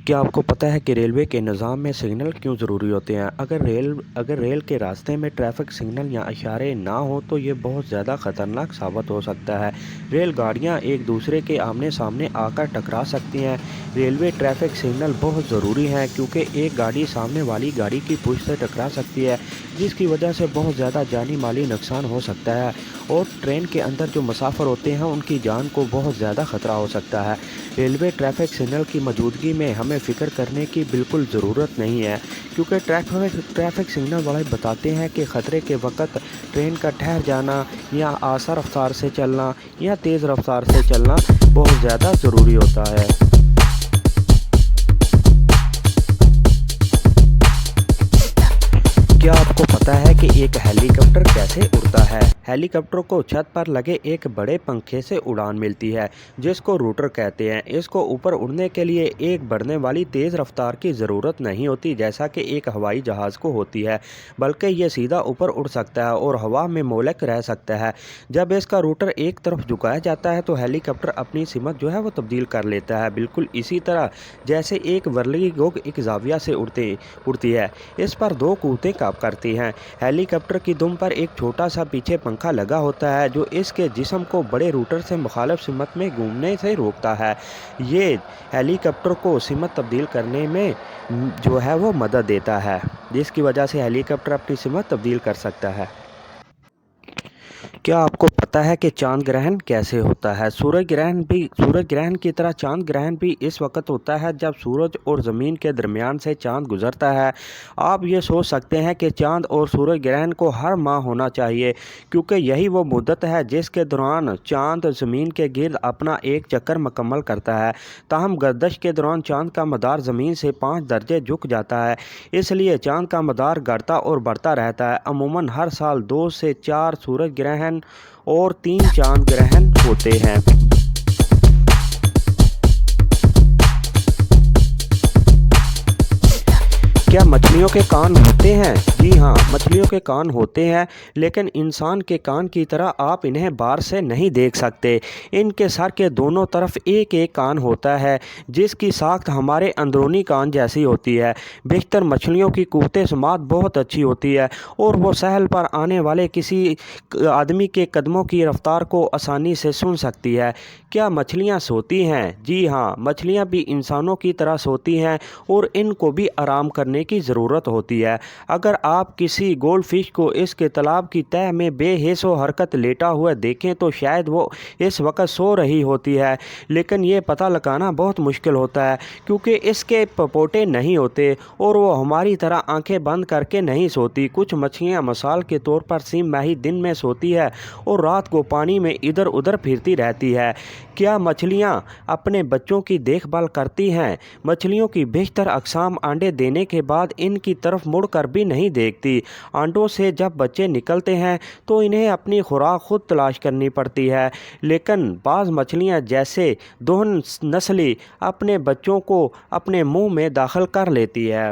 क्या आपको पता है कि रेलवे के निज़ाम में सिग्नल क्यों ज़रूरी होते हैं? अगर रेल के रास्ते में ट्रैफ़िक सिग्नल या इशारे ना हो तो ये बहुत ज़्यादा ख़तरनाक साबित हो सकता है। रेलगाड़ियाँ एक दूसरे के आमने-सामने आकर टकरा सकती हैं। रेलवे ट्रैफ़िक सिग्नल बहुत ज़रूरी हैं क्योंकि एक गाड़ी सामने वाली गाड़ी की पुश से टकरा सकती है, जिसकी वजह से बहुत ज़्यादा जानी-माली नुकसान हो सकता है और ट्रेन के अंदर जो मुसाफ़िर होते हैं उनकी जान को बहुत ज़्यादा ख़तरा हो सकता है। रेलवे ट्रैफ़िक सिग्नल की मौजूदगी में हमें फ़िक्र करने की बिल्कुल ज़रूरत नहीं है क्योंकि ट्रैफ़िक सिग्नल वाले बताते हैं कि ख़तरे के वक़्त ट्रेन का ठहर जाना या आसा रफ़्तार से चलना या तेज़ रफ़्तार से चलना बहुत ज़्यादा ज़रूरी होता है। क्या आपको पता है कि एक हेलीकॉप्टर कैसे उड़ता है? हेलीकॉप्टर को छत पर लगे एक बड़े पंखे से उड़ान मिलती है, जिसको रोटर कहते हैं। इसको ऊपर उड़ने के लिए एक बढ़ने वाली तेज़ रफ्तार की ज़रूरत नहीं होती जैसा कि एक हवाई जहाज़ को होती है, बल्कि ये सीधा ऊपर उड़ सकता है और हवा में मोलक रह सकता है। जब इसका रोटर एक तरफ झुकाया जाता है तो हेलीकॉप्टर अपनी सिमत जो है वो तब्दील कर लेता है, बिल्कुल इसी तरह जैसे एक वर्ली गोग एक जाविया से उड़ती है। इस पर दो कुत्ते काम करती हैं। हेलीकॉप्टर की दुम पर एक छोटा सा पीछे पंखा लगा होता है जो इसके जिस्म को बड़े रूटर से मुखालिफ सिमत में घूमने से रोकता है। ये हेलीकॉप्टर को सिमत तब्दील करने में जो है वो मदद देता है, जिसकी वजह से हेलीकॉप्टर अपनी सिमत तब्दील कर सकता है। क्या आपको पता है कि चांद ग्रहण कैसे होता है? सूरज ग्रहण की तरह चांद ग्रहण भी इस वक्त होता है जब सूरज और ज़मीन के दरमियान से चांद गुजरता है। आप ये सोच सकते हैं कि चांद और सूरज ग्रहण को हर माह होना चाहिए क्योंकि यही वो मुद्दत है जिसके दौरान चांद ज़मीन के गिर्द अपना एक चक्कर मुकम्मल करता है। ताहम गर्दिश के दौरान चांद का मदार ज़मीन से 5 दर्जे झुक जाता है, इसलिए चांद का मदार घटता और बढ़ता रहता है। अमूमन हर साल 2 से 4 सूरज ग्रहण और 3 चांद ग्रहण होते हैं। क्या मछलियों के कान होते हैं? जी हाँ, मछलियों के कान होते हैं, लेकिन इंसान के कान की तरह आप इन्हें बाहर से नहीं देख सकते। इनके सर के दोनों तरफ एक एक कान होता है, जिसकी साख्त हमारे अंदरूनी कान जैसी होती है। बेशतर मछलियों की क़ुव्वत समात बहुत अच्छी होती है और वो सहल पर आने वाले किसी आदमी के कदमों की रफ्तार को आसानी से सुन सकती है। क्या मछलियाँ सोती हैं? जी हाँ, मछलियाँ भी इंसानों की तरह सोती हैं और इनको भी आराम करने की ज़रूरत होती है। अगर आप किसी गोल्डफिश को इसके तालाब की तह में बेहिस्सो हरकत लेटा हुआ देखें तो शायद वो इस वक्त सो रही होती है, लेकिन ये पता लगाना बहुत मुश्किल होता है क्योंकि इसके पपोटे नहीं होते और वो हमारी तरह आंखें बंद करके नहीं सोती। कुछ मछलियाँ मिसाल के तौर पर सीम माही दिन में सोती है और रात को पानी में इधर उधर फिरती रहती है। क्या मछलियाँ अपने बच्चों की देखभाल करती हैं? मछलियों की बेशतर अक़साम अंडे देने के बाद इनकी तरफ मुड़कर भी नहीं देखती। अंडों से जब बच्चे निकलते हैं तो इन्हें अपनी खुराक खुद तलाश करनी पड़ती है, लेकिन बाज़ मछलियाँ जैसे दोहन नस्ली अपने बच्चों को अपने मुंह में दाखिल कर लेती है।